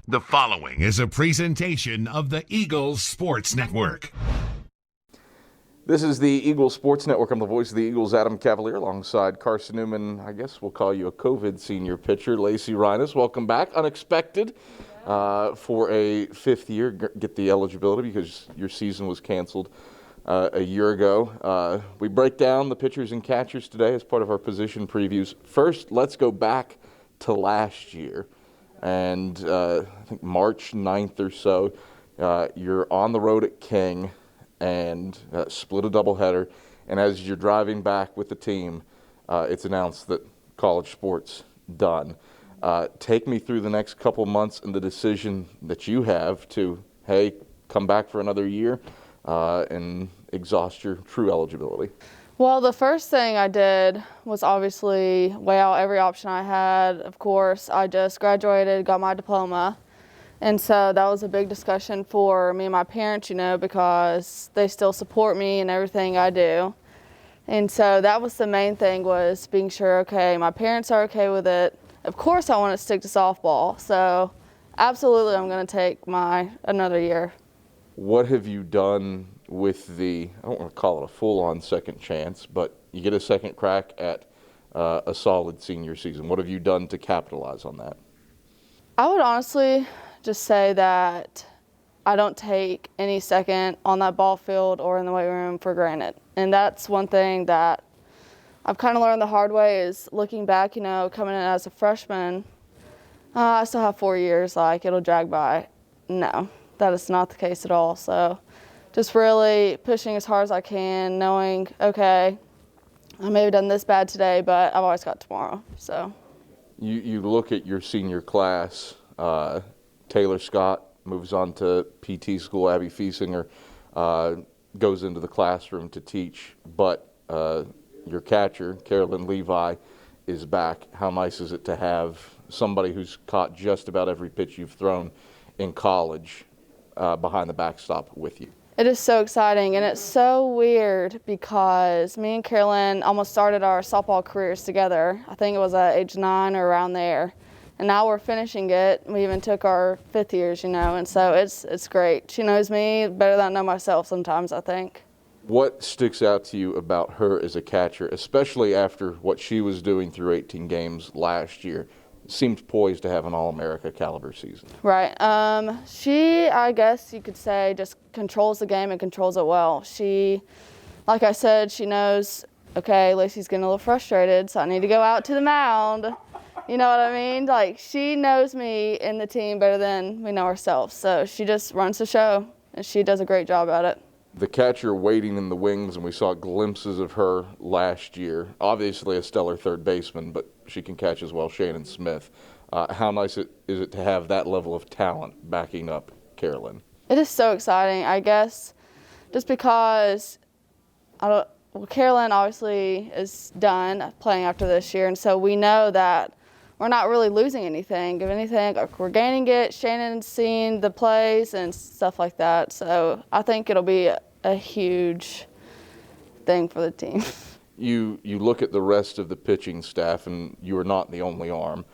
The following is a presentation of the Eagles Sports Network. This is the Eagles Sports Network. I'm the voice of the Eagles, Adam Cavalier, alongside Carson-Newman. I guess we'll call you a COVID senior pitcher, Lacie Riuns. Welcome back. Unexpected for a fifth year. Get the eligibility because your season was canceled a year ago. We break down the pitchers and catchers today as part of our position previews. First, let's go back to last year. And I think March 9th or so, you're on the road at King and split a doubleheader. And as you're driving back with the team, it's announced that college sports done. Take me through the next couple months and the decision that you have to, hey, come back for another year and exhaust your true eligibility. Well, the first thing I did was obviously weigh out every option I had. Of course, I just graduated, got my diploma. And so that was a big discussion for me and my parents, because they still support me in everything I do. And so that was the main thing, was being sure, okay, my parents are okay with it. Of course, I want to stick to softball. So absolutely, I'm going to take another year. What have you done with I don't want to call it a full-on second chance, but you get a second crack at a solid senior season. What have you done to capitalize on that? I would honestly just say that I don't take any second on that ball field or in the weight room for granted. And that's one thing that I've kind of learned the hard way, is looking back, coming in as a freshman, I still have 4 years, it'll drag by. No, that is not the case at all. So just really pushing as hard as I can, knowing, okay, I may have done this bad today, but I've always got tomorrow. So you look at your senior class. Taylor Scott moves on to PT school. Abby Fiesinger goes into the classroom to teach. But your catcher, Carolyn Levi, is back. How nice is it to have somebody who's caught just about every pitch you've thrown in college behind the backstop with you? It is so exciting, and it's so weird because me and Carolyn almost started our softball careers together. I think it was at age 9 or around there. And now we're finishing it. We even took our 5th years, and so it's great. She knows me better than I know myself sometimes, I think. What sticks out to you about her as a catcher, especially after what she was doing through 18 games last year? Seemed poised to have an All-America caliber season. Right. She, I guess you could say, just controls the game and controls it well. She, like I said, she knows, okay, Lacey's getting a little frustrated, so I need to go out to the mound. You know what I mean? She knows me and the team better than we know ourselves. So she just runs the show, and she does a great job at it. The catcher waiting in the wings, and we saw glimpses of her last year. Obviously a stellar third baseman, but she can catch as well, Shannon Smith. How nice is it to have that level of talent backing up Carolyn? It is so exciting, I guess, just because Carolyn obviously is done playing after this year, and so we know that we're not really losing anything. If anything, we're gaining it. Shannon's seeing the plays and stuff like that. So I think it'll be a huge thing for the team. You look at the rest of the pitching staff, and you are not the only arm.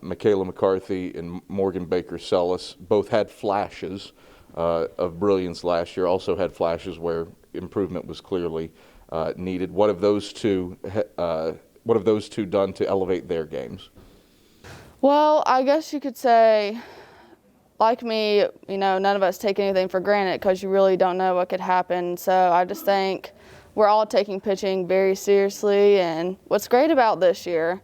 Michaela McCarthy and Morgan Baker-Sellis both had flashes of brilliance last year, also had flashes where improvement was clearly needed. What have those two done to elevate their games? Well, I guess you could say, like me, none of us take anything for granted because you really don't know what could happen. So I just think we're all taking pitching very seriously. And what's great about this year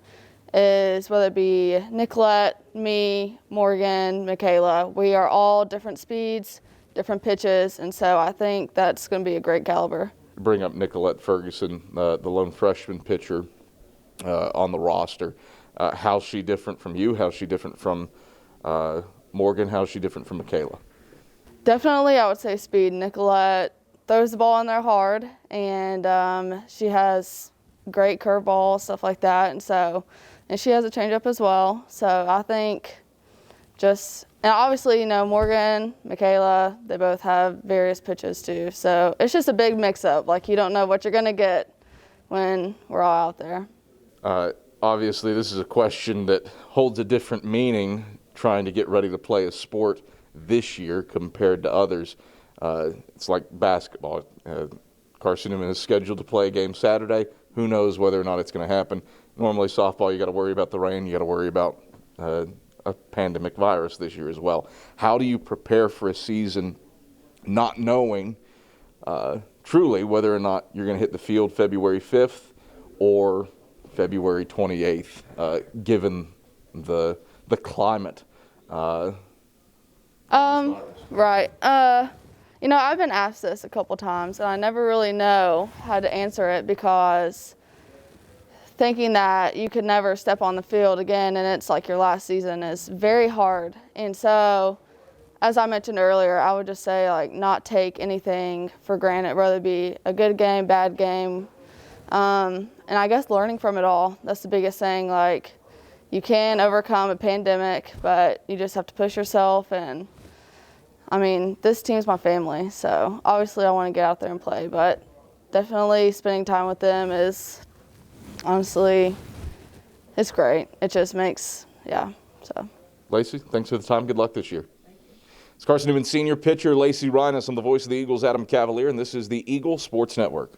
is, whether it be Nicolette, me, Morgan, Michaela, we are all different speeds, different pitches. And so I think that's going to be a great caliber. Bring up Nicolette Ferguson, the lone freshman pitcher on the roster. How's she different from you? How's she different from Morgan? How's she different from Michaela? Definitely, I would say speed. Nicolette throws the ball in there hard, and she has great curveball, stuff like that. And she has a changeup as well. So I think and obviously, Morgan, Michaela, they both have various pitches too. So it's just a big mix-up. You don't know what you're going to get when we're all out there. Obviously, this is a question that holds a different meaning trying to get ready to play a sport this year compared to others. It's like basketball. Carson-Newman is scheduled to play a game Saturday. Who knows whether or not it's going to happen. Normally softball, you got to worry about the rain. You got to worry about a pandemic virus this year as well. How do you prepare for a season not knowing truly whether or not you're going to hit the field February 5th or February 28th, given the climate? Right. You know, I've been asked this a couple times, and I never really know how to answer it, because thinking that you could never step on the field again and it's like your last season is very hard. And so, as I mentioned earlier, I would just say, like, not take anything for granted, whether it be a good game, bad game, and I guess learning from it all. That's the biggest thing. Like, you can overcome a pandemic, but you just have to push yourself. And I mean, this team's my family, so obviously I want to get out there and play, but definitely spending time with them is, honestly, it's great. It just makes, so. Lacie, thanks for the time. Good luck this year. It's Carson-Newman senior pitcher Lacie Riuns on the voice of the Eagles, Adam Cavalier, and this is the Eagle Sports Network.